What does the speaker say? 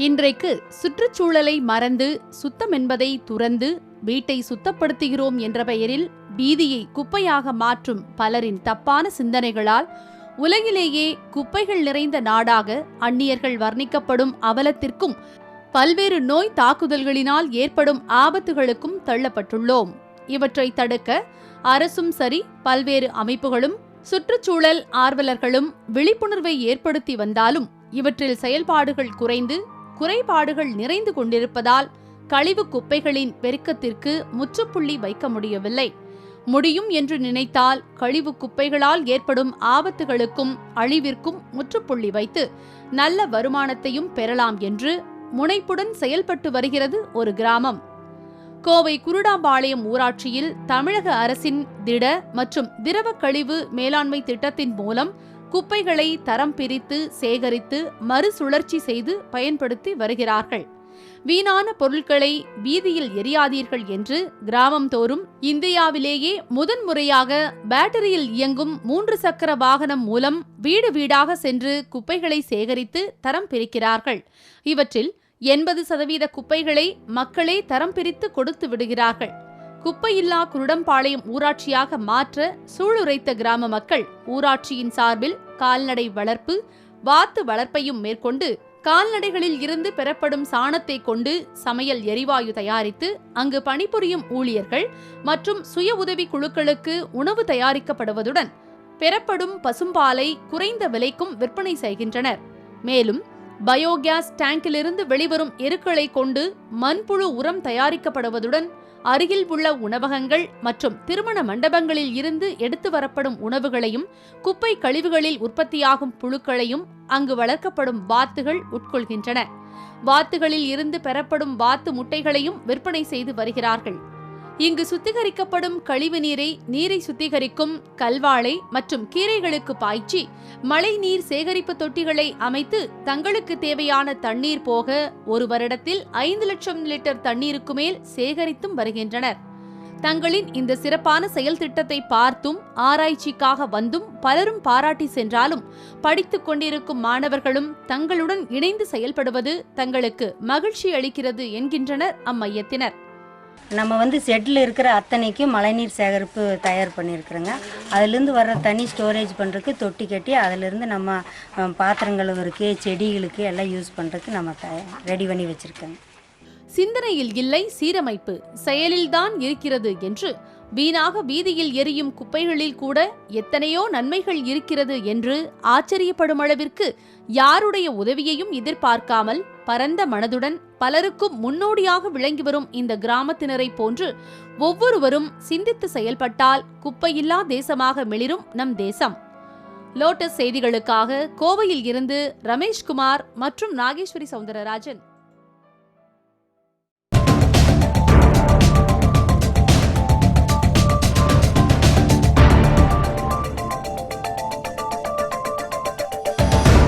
இன்றைக்கு சுற்றுச்சூழலை மறந்து சுத்தம் என்பதை துறந்து வீட்டை சுத்தப்படுத்துகிறோம் என்ற பெயரில் வீதியை குப்பையாக மாற்றும் பலரின் தப்பான சிந்தனைகளால் உலகிலேயே குப்பைகள் நிறைந்த நாடாக அந்நியர்கள் வர்ணிக்கப்படும் அவலத்திற்கும் பல்வேறு நோய் தாக்குதல்களினால் ஏற்படும் ஆபத்துகளுக்கும் தள்ளப்பட்டுள்ளோம். இவற்றை தடுக்க அரசும் சரி பல்வேறு அமைப்புகளும் சுற்றுச்சூழல் ஆர்வலர்களும் விழிப்புணர்வை ஏற்படுத்தி வந்தாலும் இவற்றில் செயல்பாடுகள் குறைந்து குறைபாடுகள் நிறைந்து கொண்டிருப்பதால் கழிவு குப்பைகளின் பெருக்கத்திற்கு முற்றுப்புள்ளி வைக்க முடியவில்லை. முடியும் என்று நினைத்தால் கழிவு குப்பைகளால் ஏற்படும் ஆபத்துகளுக்கும் அழிவிற்கும் முற்றுப்புள்ளி வைத்து நல்ல வருமானத்தையும் பெறலாம் என்று முனைப்புடன் செயல்பட்டு வருகிறது ஒரு கிராமம். கோவை குருடாம்பாளையம் ஊராட்சியில் தமிழக அரசின் திட மற்றும் திரவ கழிவு மேலாண்மை திட்டத்தின் மூலம் குப்பைகளை தரம் பிரித்து சேகரித்து மறுசுழற்சி செய்து பயன்படுத்தி வருகிறார்கள். வீணான பொருட்களை வீதியில் எரியாதீர்கள் என்று கிராமம் தோறும் இந்தியாவிலேயே முதன்முறையாக பேட்டரியில் இயங்கும் 3 சக்கர வாகனம் மூலம் வீடு வீடாக சென்று குப்பைகளை சேகரித்து தரம் பிரிக்கிறார்கள். இவற்றில் 80% குப்பைகளை மக்களே தரம் பிரித்து கொடுத்து விடுகிறார்கள். குப்பையில்லா குருடம்பாளையம் ஊராட்சியாக மாற்ற சூளுரைத்த கிராம மக்கள் ஊராட்சியின் சார்பில் கால்நடை வளர்ப்பு வாத்து வளர்ப்பையும் மேற்கொண்டு கால்நடைகளில் இருந்து பெறப்படும் சாணத்தை கொண்டு சமையல் எரிவாயு தயாரித்து அங்கு பணிபுரியும் ஊழியர்கள் மற்றும் சுய உதவி குழுக்களுக்கு உணவு தயாரிக்கப்படுவதுடன் பெறப்படும் பசும்பாலை குறைந்த விலைக்கும் விற்பனை செய்கின்றனர். மேலும் பயோகேஸ் டேங்கிலிருந்து வெளிவரும் எருக்களை கொண்டு மண்புழு உரம் தயாரிக்கப்படுவதுடன் அருகில் உள்ள உணவகங்கள் மற்றும் திருமண மண்டபங்களில் இருந்து எடுத்து வரப்படும் உணவுகளையும் குப்பை கழிவுகளில் உற்பத்தியாகும் புழுக்களையும் அங்கு வளர்க்கப்படும் வாத்துகள் உட்கொள்கின்றன. வாத்துகளில் இருந்து பெறப்படும் வாத்து முட்டைகளையும் விற்பனை செய்து வருகிறார்கள். இங்கு சுத்திகரிக்கப்படும் கழிவு நீரை சுத்திகரிக்கும் கல்வாழை மற்றும் கீரைகளுக்கு பாய்ச்சி மழை நீர் சேகரிப்பு தொட்டிகளை அமைத்து தங்களுக்கு தேவையான தண்ணீர் போக ஒரு வருடத்தில் 5 லட்சம் லிட்டர் தண்ணீருக்கு மேல் சேகரித்தும் வருகின்றனர். தங்களின் இந்த சிறப்பான செயல் திட்டத்தை பார்த்தும் ஆராய்ச்சிக்காக வந்தும் பலரும் பாராட்டி சென்றாலும் படித்துக் கொண்டிருக்கும் மாணவர்களும் தங்களுடன் இணைந்து செயல்படுவது தங்களுக்கு மகிழ்ச்சி அளிக்கிறது என்கின்றனர் அம்மையத்தினர். நம்ம ஷெட்டில் இருக்கிற அத்தனைக்கும் மழைநீர் சேகரிப்பு தயார் பண்ணியிருக்கிறோங்க. அதிலிருந்து வர்ற தண்ணி ஸ்டோரேஜ் பண்ணுறதுக்கு தொட்டி கட்டி அதிலிருந்து நம்ம பாத்திரங்களுக்கு செடிகளுக்கு எல்லாம் யூஸ் பண்ணுறதுக்கு நம்ம ரெடி பண்ணி வச்சுருக்கோங்க. சிந்தனையில் இல்லை சீரமைப்பு செயலில்தான் இருக்கிறது என்று வீணாக வீதியில் எரியும் குப்பைகளில் கூட எத்தனையோ நன்மைகள் இருக்கிறது என்று ஆச்சரியப்படும் அளவிற்கு யாருடைய உதவியையும் எதிர்பார்க்காமல் பரந்த மனதுடன் பலருக்கும் முன்னோடியாக விளங்கி வரும் இந்த கிராமத்தினரை போன்று ஒவ்வொருவரும் சிந்தித்து செயல்பட்டால் குப்பையில்லா தேசமாக மிளிரும் நம் தேசம். லோட்டஸ் செய்திகளுக்காக கோவையில் இருந்து ரமேஷ்குமார் மற்றும் நாகேஸ்வரி சவுந்தரராஜன்.